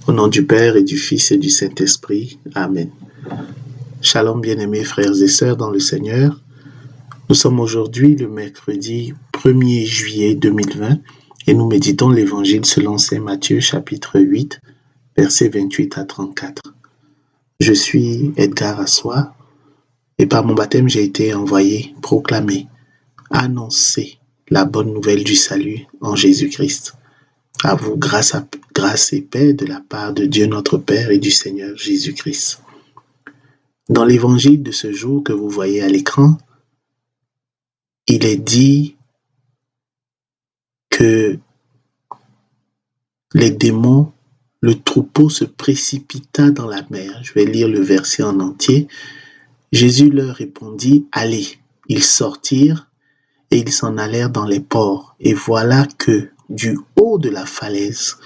Au nom du Père et du Fils et du Saint-Esprit. Amen. Shalom bien-aimés frères et sœurs dans le Seigneur. Nous sommes aujourd'hui le mercredi 1er juillet 2020 et nous méditons l'évangile selon saint Matthieu chapitre 8, versets 28 à 34. Je suis Edgar Assois et par mon baptême j'ai été envoyé proclamer, annoncer la bonne nouvelle du salut en Jésus-Christ. À vous, grâce et paix de la part de Dieu notre Père et du Seigneur Jésus-Christ. Dans l'évangile de ce jour que vous voyez à l'écran, il est dit que les démons, le troupeau se précipita dans la mer. Je vais lire le verset en entier. Jésus leur répondit, « Allez !» Ils sortirent et ils s'en allèrent dans les ports. Et voilà que, du haut de la falaise,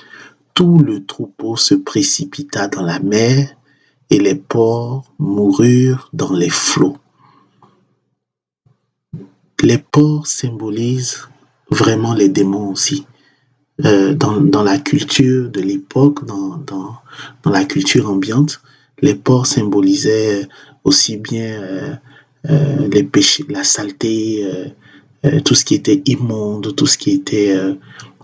tout le troupeau se précipita dans la mer et les porcs moururent dans les flots. Les porcs symbolisent vraiment les démons aussi. Dans la culture de l'époque, dans la culture ambiante, les porcs symbolisaient aussi bien les péchés, la saleté, tout ce qui était immonde, tout ce qui était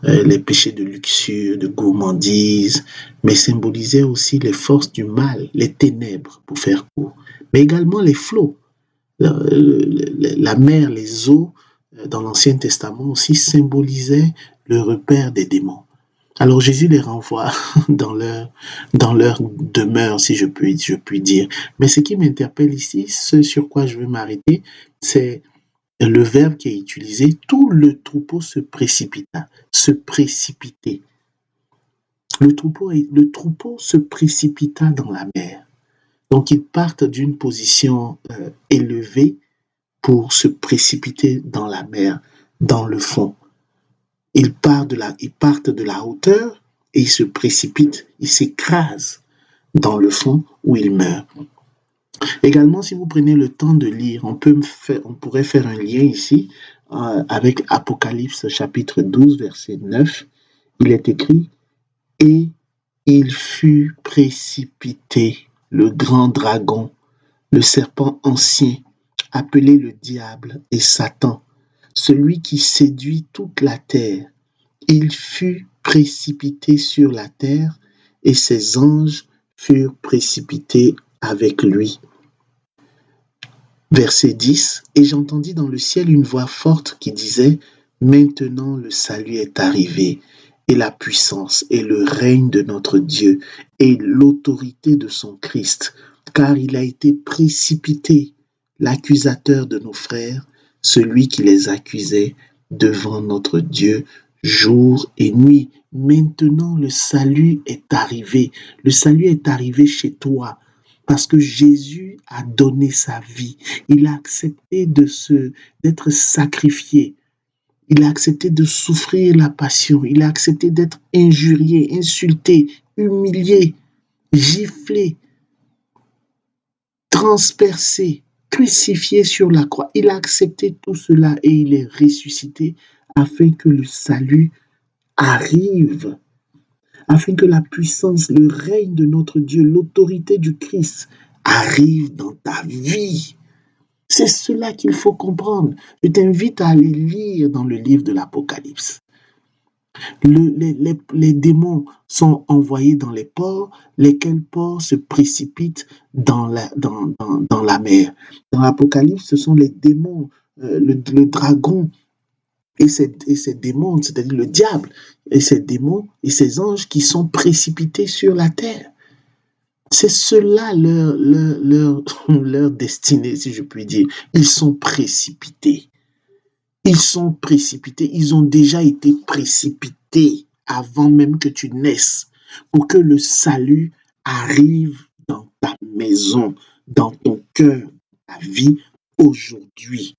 les péchés de luxure, de gourmandise, mais symbolisait aussi les forces du mal, les ténèbres, pour faire court, mais également les flots. La mer, les eaux, dans l'Ancien Testament aussi, symbolisaient le repère des démons. Alors Jésus les renvoie dans leur demeure, si je puis dire. Mais ce qui m'interpelle ici, ce sur quoi je veux m'arrêter, c'est le verbe qui est utilisé, tout le troupeau se précipita, se précipiter. Le troupeau se précipita dans la mer. Donc ils partent d'une position élevée pour se précipiter dans la mer, dans le fond. Ils partent de la hauteur et ils se précipitent, ils s'écrasent dans le fond où ils meurent. Également, si vous prenez le temps de lire, on pourrait faire un lien ici avec Apocalypse chapitre 12, verset 9. Il est écrit « Et il fut précipité, le grand dragon, le serpent ancien, appelé le diable et Satan, celui qui séduit toute la terre. Il fut précipité sur la terre et ses anges furent précipités avec lui. » Verset 10, « Et j'entendis dans le ciel une voix forte qui disait, « Maintenant le salut est arrivé, et la puissance et le règne de notre Dieu, et l'autorité de son Christ, car il a été précipité, l'accusateur de nos frères, celui qui les accusait devant notre Dieu jour et nuit. » Maintenant le salut est arrivé. Le salut est arrivé chez toi. Parce que Jésus a donné sa vie. Il a accepté d'être sacrifié. Il a accepté de souffrir la passion. Il a accepté d'être injurié, insulté, humilié, giflé, transpercé, crucifié sur la croix. Il a accepté tout cela et il est ressuscité afin que le salut arrive. Afin que la puissance, le règne de notre Dieu, l'autorité du Christ arrive dans ta vie. C'est cela qu'il faut comprendre. Je t'invite à aller lire dans le livre de l'Apocalypse. Les démons sont envoyés dans les ports, lesquels ports se précipitent dans la mer. Dans l'Apocalypse, ce sont les démons, le dragon, et ces démons, c'est-à-dire le diable, et ces démons et ces anges qui sont précipités sur la terre. C'est cela leur destinée, si je puis dire. Ils sont précipités. Ils sont précipités. Ils ont déjà été précipités avant même que tu naisses pour que le salut arrive dans ta maison, dans ton cœur, ta vie aujourd'hui.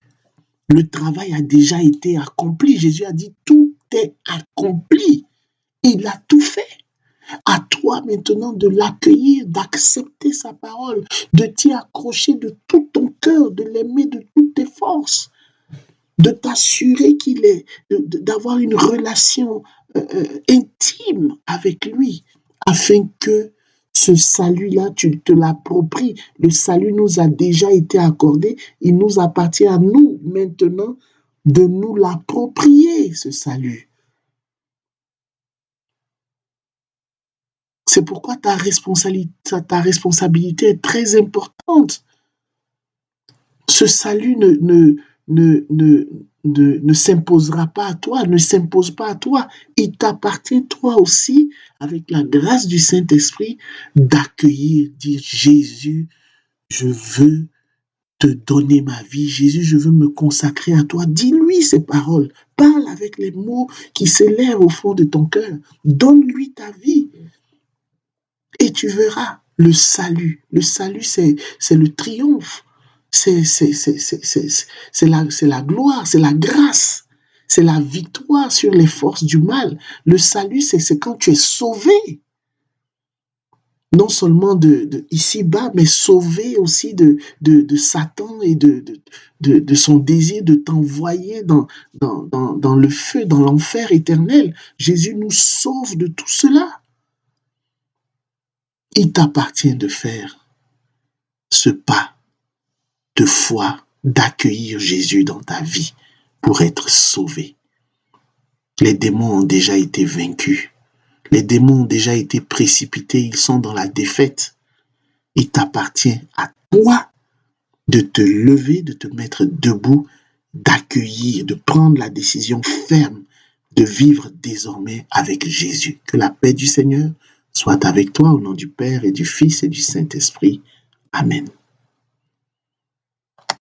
Le travail a déjà été accompli. Jésus a dit, tout est accompli. Il a tout fait. À toi maintenant de l'accueillir, d'accepter sa parole, de t'y accrocher de tout ton cœur, de l'aimer de toutes tes forces, de t'assurer d'avoir une relation intime avec lui, afin que ce salut-là, tu te l'appropries. Le salut nous a déjà été accordé. Il nous appartient à nous maintenant de nous l'approprier, ce salut. C'est pourquoi ta responsabilité est très importante. Ce salut ne s'imposera pas à toi, ne s'impose pas à toi. Il t'appartient toi aussi, avec la grâce du Saint-Esprit, d'accueillir, dire Jésus, je veux te donner ma vie. Jésus, je veux me consacrer à toi. Dis-lui ces paroles. Parle avec les mots qui s'élèvent au fond de ton cœur. Donne-lui ta vie. Et tu verras le salut. Le salut, c'est le triomphe. C'est la gloire, c'est la grâce. C'est la victoire sur les forces du mal. Le salut, c'est quand tu es sauvé. Non seulement ici-bas, mais sauvé aussi de Satan et de son désir de t'envoyer dans le feu, dans l'enfer éternel. Jésus nous sauve de tout cela. Il t'appartient de faire ce pas de foi, d'accueillir Jésus dans ta vie pour être sauvé. Les démons ont déjà été vaincus. Les démons ont déjà été précipités. Ils sont dans la défaite. Il t'appartient à toi de te lever, de te mettre debout, d'accueillir, de prendre la décision ferme de vivre désormais avec Jésus. Que la paix du Seigneur soit avec toi au nom du Père et du Fils et du Saint-Esprit. Amen.